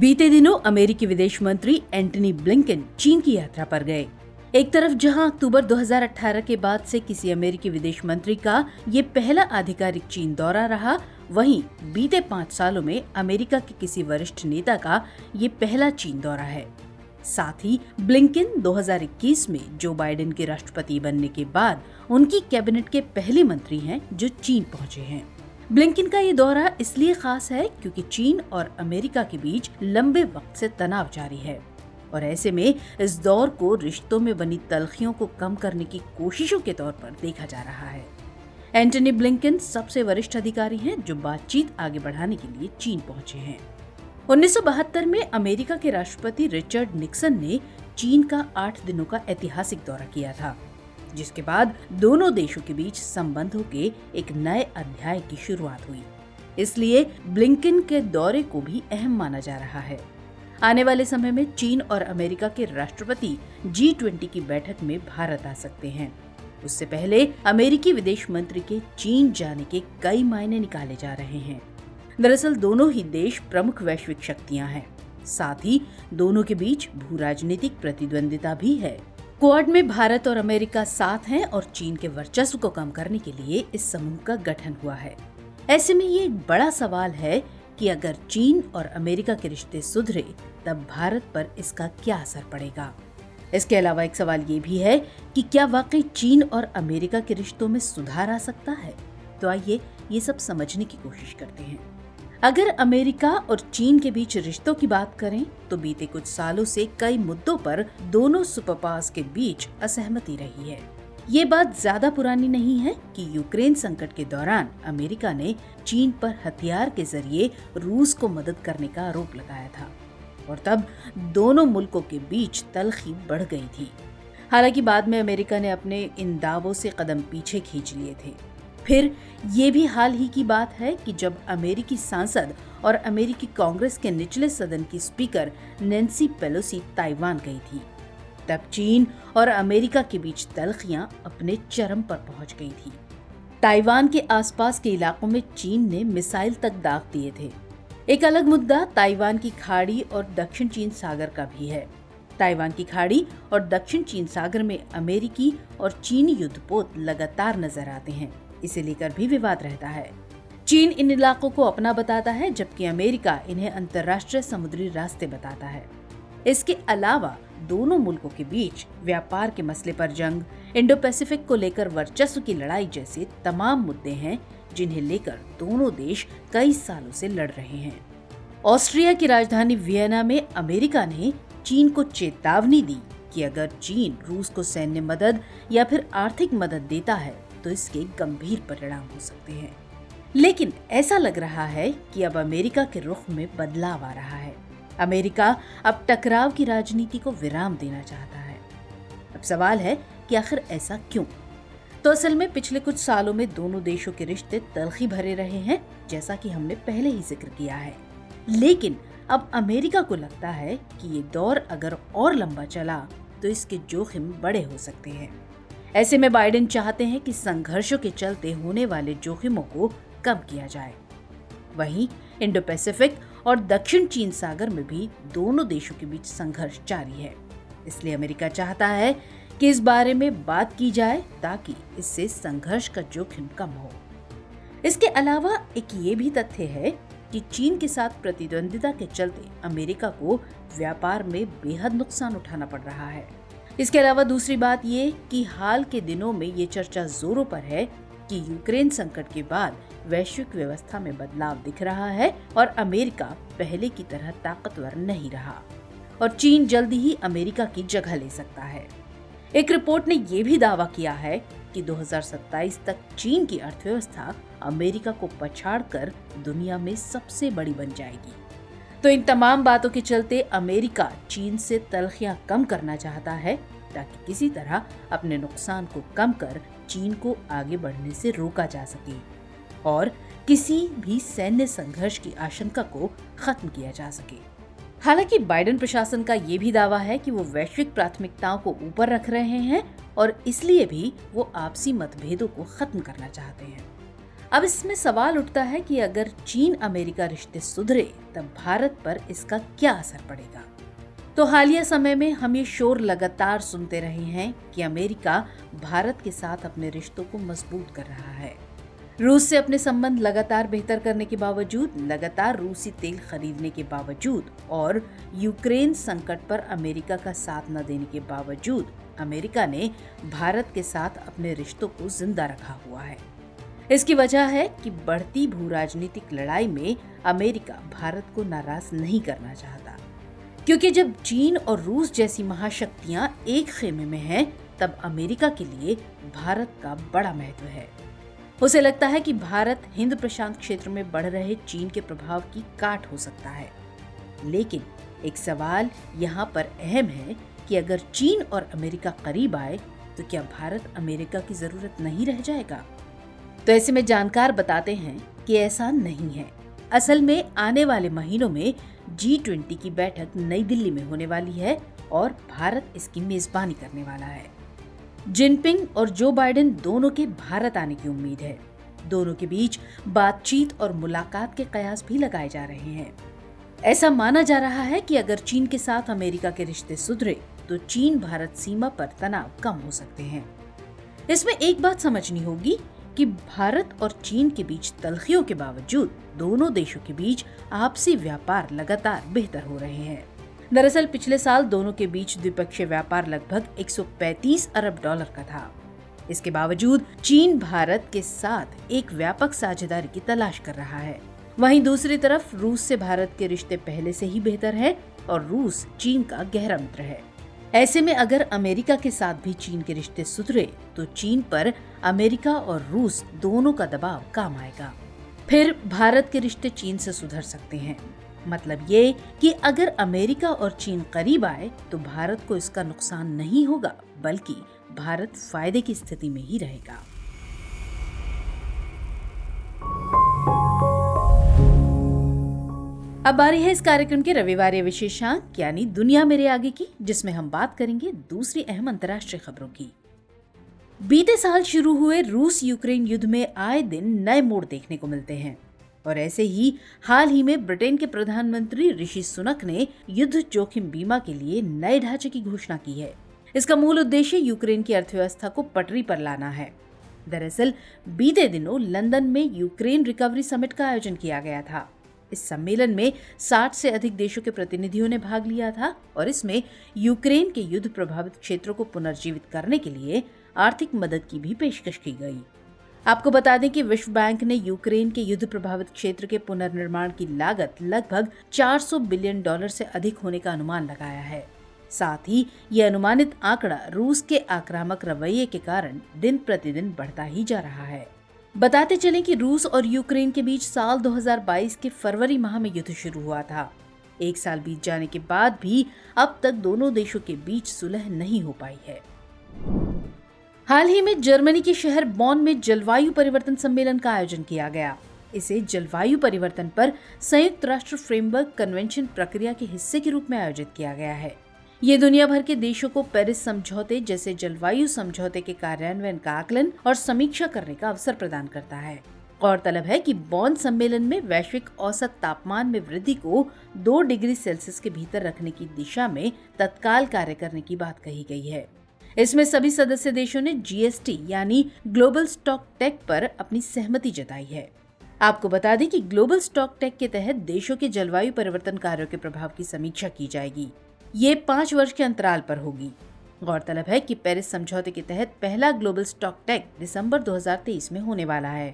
बीते दिनों अमेरिकी विदेश मंत्री एंटनी ब्लिंकन चीन की यात्रा पर गए। एक तरफ जहां अक्टूबर 2018 के बाद से किसी अमेरिकी विदेश मंत्री का ये पहला आधिकारिक चीन दौरा रहा, वहीं बीते 5 सालों में अमेरिका के किसी वरिष्ठ नेता का ये पहला चीन दौरा है। साथ ही ब्लिंकन 2021 में जो बाइडेन के राष्ट्रपति बनने के बाद उनकी कैबिनेट के पहले मंत्री हैं जो चीन पहुंचे हैं। ब्लिंकन का ये दौरा इसलिए खास है क्योंकि चीन और अमेरिका के बीच लंबे वक्त से तनाव जारी है और ऐसे में इस दौर को रिश्तों में बनी तल्खियों को कम करने की कोशिशों के तौर पर देखा जा रहा है। एंटनी ब्लिंकन सबसे वरिष्ठ अधिकारी हैं जो बातचीत आगे बढ़ाने के लिए चीन पहुंचे हैं। 1972 में अमेरिका के राष्ट्रपति रिचर्ड निक्सन ने चीन का 8 दिनों का ऐतिहासिक दौरा किया था, जिसके बाद दोनों देशों के बीच संबंधों के एक नए अध्याय की शुरुआत हुई। इसलिए ब्लिंकन के दौरे को भी अहम माना जा रहा है। आने वाले समय में चीन और अमेरिका के राष्ट्रपति G20 की बैठक में भारत आ सकते हैं। उससे पहले अमेरिकी विदेश मंत्री के चीन जाने के कई मायने निकाले जा रहे हैं। दरअसल दोनों ही देश प्रमुख वैश्विक शक्तियां हैं। साथ ही दोनों के बीच भू राजनीतिक प्रतिद्वंदिता भी है। क्वाड में भारत और अमेरिका साथ हैं और चीन के वर्चस्व को कम करने के लिए इस समूह का गठन हुआ है। ऐसे में ये एक बड़ा सवाल है कि अगर चीन और अमेरिका के रिश्ते सुधरे तब भारत पर इसका क्या असर पड़ेगा। इसके अलावा एक सवाल ये भी है कि क्या वाकई चीन और अमेरिका के रिश्तों में सुधार आ सकता है। तो आइए ये सब समझने की कोशिश करते हैं। अगर अमेरिका और चीन के बीच रिश्तों की बात करें तो बीते कुछ सालों से कई मुद्दों पर दोनों सुपर पावर्स के बीच असहमति रही है। ये बात ज्यादा पुरानी नहीं है कि यूक्रेन संकट के दौरान अमेरिका ने चीन पर हथियार के जरिए रूस को मदद करने का आरोप लगाया था और तब दोनों मुल्कों के बीच तल्खी बढ़ गई थी। हालांकि बाद में अमेरिका ने अपने इन दावों से कदम पीछे खींच लिए थे। फिर ये भी हाल ही की बात है कि जब अमेरिकी सांसद और अमेरिकी कांग्रेस के निचले सदन की स्पीकर नैन्सी पेलोसी ताइवान गई थी, तब चीन और अमेरिका के बीच तल्खियां अपने चरम पर पहुंच गई थी। ताइवान के आसपास के इलाकों में चीन ने मिसाइल तक दाग दिए थे। एक अलग मुद्दा ताइवान की खाड़ी और दक्षिण चीन सागर का भी है। ताइवान की खाड़ी और दक्षिण चीन सागर में अमेरिकी और चीनी युद्धपोत लगातार नजर आते हैं। इसे लेकर भी विवाद रहता है। चीन इन इलाकों को अपना बताता है जबकि अमेरिका इन्हें अंतर्राष्ट्रीय समुद्री रास्ते बताता है। इसके अलावा दोनों मुल्कों के बीच व्यापार के मसले पर जंग, इंडो पैसिफिक को लेकर वर्चस्व की लड़ाई जैसे तमाम मुद्दे हैं जिन्हें लेकर दोनों देश कई सालों से लड़ रहे हैं। ऑस्ट्रिया की राजधानी वियना में अमेरिका ने चीन को चेतावनी दी कि अगर चीन रूस को सैन्य मदद या फिर आर्थिक मदद देता है तो इसके गंभीर परिणाम हो सकते हैं। लेकिन ऐसा लग रहा है कि अब अमेरिका के रुख में बदलाव आ रहा है। अमेरिका अब टकराव की राजनीति को विराम देना चाहता है। अब सवाल है कि आखिर ऐसा क्यों? तो असल में पिछले कुछ सालों में दोनों देशों के रिश्ते तल्खी भरे रहे हैं, जैसा कि हमने पहले ही जिक्र किया है। लेकिन अब अमेरिका को लगता है कि ये दौर अगर और लंबा चला तो इसके जोखिम बड़े हो सकते हैं। ऐसे में बाइडेन चाहते हैं कि संघर्षों के चलते होने वाले जोखिमों को कम किया जाए। वहीं इंडो पैसिफिक और दक्षिण चीन सागर में भी दोनों देशों के बीच संघर्ष जारी है। इसलिए अमेरिका चाहता है कि इस बारे में बात की जाए ताकि इससे संघर्ष का जोखिम कम हो। इसके अलावा एक ये भी तथ्य है कि चीन के साथ प्रतिद्वंदिता के चलते अमेरिका को व्यापार में बेहद नुकसान उठाना पड़ रहा है। इसके अलावा दूसरी बात ये कि हाल के दिनों में ये चर्चा जोरों पर है कि यूक्रेन संकट के बाद वैश्विक व्यवस्था में बदलाव दिख रहा है और अमेरिका पहले की तरह ताकतवर नहीं रहा और चीन जल्दी ही अमेरिका की जगह ले सकता है। एक रिपोर्ट ने ये भी दावा किया है कि 2027 तक चीन की अर्थव्यवस्था अमेरिका को पछाड़कर दुनिया में सबसे बड़ी बन जाएगी। तो इन तमाम बातों के चलते अमेरिका चीन से तल्खियां कम करना चाहता है ताकि किसी तरह अपने नुकसान को कम कर चीन को आगे बढ़ने से रोका जा सके और किसी भी सैन्य संघर्ष की आशंका को खत्म किया जा सके। हालांकि बाइडेन प्रशासन का ये भी दावा है कि वो वैश्विक प्राथमिकताओं को ऊपर रख रहे हैं और इसलिए भी वो आपसी मतभेदों को खत्म करना चाहते हैं। अब इसमें सवाल उठता है कि अगर चीन अमेरिका रिश्ते सुधरे तब भारत पर इसका क्या असर पड़ेगा। तो हालिया समय में हम ये शोर लगातार सुनते रहे हैं कि अमेरिका भारत के साथ अपने रिश्तों को मजबूत कर रहा है। रूस से अपने संबंध लगातार बेहतर करने के बावजूद, लगातार रूसी तेल खरीदने के बावजूद और यूक्रेन संकट पर अमेरिका का साथ न देने के बावजूद अमेरिका ने भारत के साथ अपने रिश्तों को जिंदा रखा हुआ है। इसकी वजह है कि बढ़ती भू राजनीतिक लड़ाई में अमेरिका भारत को नाराज नहीं करना चाहता, क्योंकि जब चीन और रूस जैसी महाशक्तियां एक खेमे में हैं, तब अमेरिका के लिए भारत का बड़ा महत्व है। उसे लगता है कि भारत हिंद प्रशांत क्षेत्र में बढ़ रहे चीन के प्रभाव की काट हो सकता है। लेकिन एक सवाल यहाँ पर अहम है कि अगर चीन और अमेरिका करीब आए तो क्या भारत अमेरिका की जरूरत नहीं रह जाएगा? तो ऐसे में जानकार बताते हैं कि ऐसा नहीं है। असल में आने वाले महीनों में G20 की बैठक नई दिल्ली में होने वाली है और भारत इसकी मेजबानी करने वाला है। जिनपिंग और जो बाइडेन दोनों के भारत आने की उम्मीद है। दोनों के बीच बातचीत और मुलाकात के कयास भी लगाए जा रहे हैं। ऐसा माना जा रहा है कि अगर चीन के साथ अमेरिका के रिश्ते सुधरे तो चीन भारत सीमा पर तनाव कम हो सकते हैं। इसमें एक बात समझनी होगी कि भारत और चीन के बीच तल्खियों के बावजूद दोनों देशों के बीच आपसी व्यापार लगातार बेहतर हो रहे हैं। दरअसल पिछले साल दोनों के बीच द्विपक्षीय व्यापार लगभग 135 अरब डॉलर का था। इसके बावजूद चीन भारत के साथ एक व्यापक साझेदारी की तलाश कर रहा है। वहीं दूसरी तरफ रूस से भारत के रिश्ते पहले से ही बेहतर है और रूस चीन का गहरा मित्र है। ऐसे में अगर अमेरिका के साथ भी चीन के रिश्ते सुधरे तो चीन पर अमेरिका और रूस दोनों का दबाव काम आएगा। फिर भारत के रिश्ते चीन से सुधर सकते हैं। मतलब ये कि अगर अमेरिका और चीन करीब आए तो भारत को इसका नुकसान नहीं होगा, बल्कि भारत फायदे की स्थिति में ही रहेगा। अब बारी है इस कार्यक्रम के रविवार विशेषांक यानी दुनिया मेरे आगे की, जिसमें हम बात करेंगे दूसरी अहम अंतर्राष्ट्रीय खबरों की। बीते साल शुरू हुए रूस यूक्रेन युद्ध में आए दिन नए मोड़ देखने को मिलते हैं और ऐसे ही हाल ही में ब्रिटेन के प्रधानमंत्री ऋषि सुनक ने युद्ध जोखिम बीमा के लिए नए ढांचे की घोषणा की है। इसका मूल उद्देश्य यूक्रेन की अर्थव्यवस्था को पटरी पर लाना है। दरअसल बीते दिनों लंदन में यूक्रेन रिकवरी समिट का आयोजन किया गया था। इस सम्मेलन में 60 से अधिक देशों के प्रतिनिधियों ने भाग लिया था और इसमें यूक्रेन के युद्ध प्रभावित क्षेत्रों को पुनर्जीवित करने के लिए आर्थिक मदद की भी पेशकश की गई। आपको बता दें कि विश्व बैंक ने यूक्रेन के युद्ध प्रभावित क्षेत्र के पुनर्निर्माण की लागत लगभग 400 बिलियन डॉलर से अधिक होने का अनुमान लगाया है। साथ ही ये अनुमानित आंकड़ा रूस के आक्रामक रवैये के कारण दिन प्रतिदिन बढ़ता ही जा रहा है। बताते चलें कि रूस और यूक्रेन के बीच साल 2022 के फरवरी माह में युद्ध शुरू हुआ था। एक साल बीत जाने के बाद भी अब तक दोनों देशों के बीच सुलह नहीं हो पाई है। हाल ही में जर्मनी के शहर बॉन में जलवायु परिवर्तन सम्मेलन का आयोजन किया गया। इसे जलवायु परिवर्तन पर संयुक्त राष्ट्र फ्रेमवर्क कन्वेंशन प्रक्रिया के हिस्से के रूप में आयोजित किया गया है। ये दुनिया भर के देशों को पेरिस समझौते जैसे जलवायु समझौते के कार्यान्वयन का आकलन और समीक्षा करने का अवसर प्रदान करता है। गौरतलब है कि बॉन सम्मेलन में वैश्विक औसत तापमान में वृद्धि को 2 डिग्री सेल्सियस के भीतर रखने की दिशा में तत्काल कार्य करने की बात कही गई है। इसमें सभी सदस्य देशों ने GST यानी ग्लोबल स्टॉक टेक पर अपनी सहमति जताई है। आपको बता दें कि ग्लोबल स्टॉक टेक के तहत देशों के जलवायु परिवर्तन कार्यों के प्रभाव की समीक्षा की जाएगी। ये 5 वर्ष के अंतराल पर होगी। गौरतलब है कि पेरिस समझौते के तहत पहला ग्लोबल स्टॉक टेक दिसंबर 2023 में होने वाला है।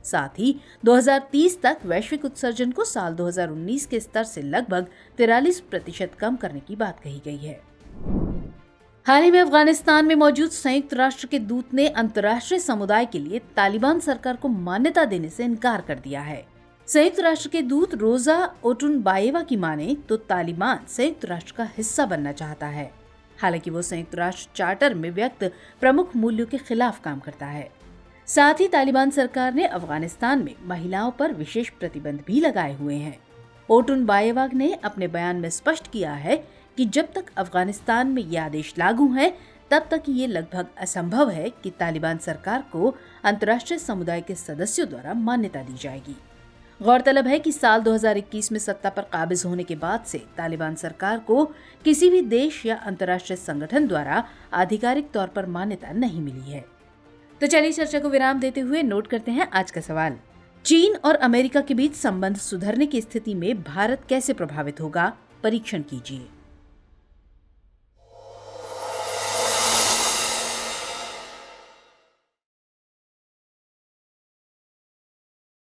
साथ ही 2030 तक वैश्विक उत्सर्जन को साल 2019 के स्तर से लगभग 43% कम करने की बात कही गई है। हाल ही में अफगानिस्तान में मौजूद संयुक्त राष्ट्र के दूत ने अंतर्राष्ट्रीय समुदाय के लिए तालिबान सरकार को मान्यता देने से इनकार कर दिया है। संयुक्त राष्ट्र के दूत रोजा ओटुनबाएवा की माने तो तालिबान संयुक्त राष्ट्र का हिस्सा बनना चाहता है। हालांकि वो संयुक्त राष्ट्र चार्टर में व्यक्त प्रमुख मूल्यों के खिलाफ काम करता है। साथ ही तालिबान सरकार ने अफगानिस्तान में महिलाओं पर विशेष प्रतिबंध भी लगाए हुए हैं। ओटुनबाएवा ने अपने बयान में स्पष्ट किया है कि जब तक अफगानिस्तान में ये आदेश लागू है तब तक ये लगभग असंभव है कि तालिबान सरकार को अंतर्राष्ट्रीय समुदाय के सदस्यों द्वारा मान्यता दी जाएगी। गौरतलब है कि साल 2021 में सत्ता पर काबिज होने के बाद से तालिबान सरकार को किसी भी देश या अंतर्राष्ट्रीय संगठन द्वारा आधिकारिक तौर पर मान्यता नहीं मिली है। तो चलिए चर्चा को विराम देते हुए नोट करते हैं आज का सवाल। चीन और अमेरिका के बीच संबंध सुधरने की स्थिति में भारत कैसे प्रभावित होगा? परीक्षण कीजिए।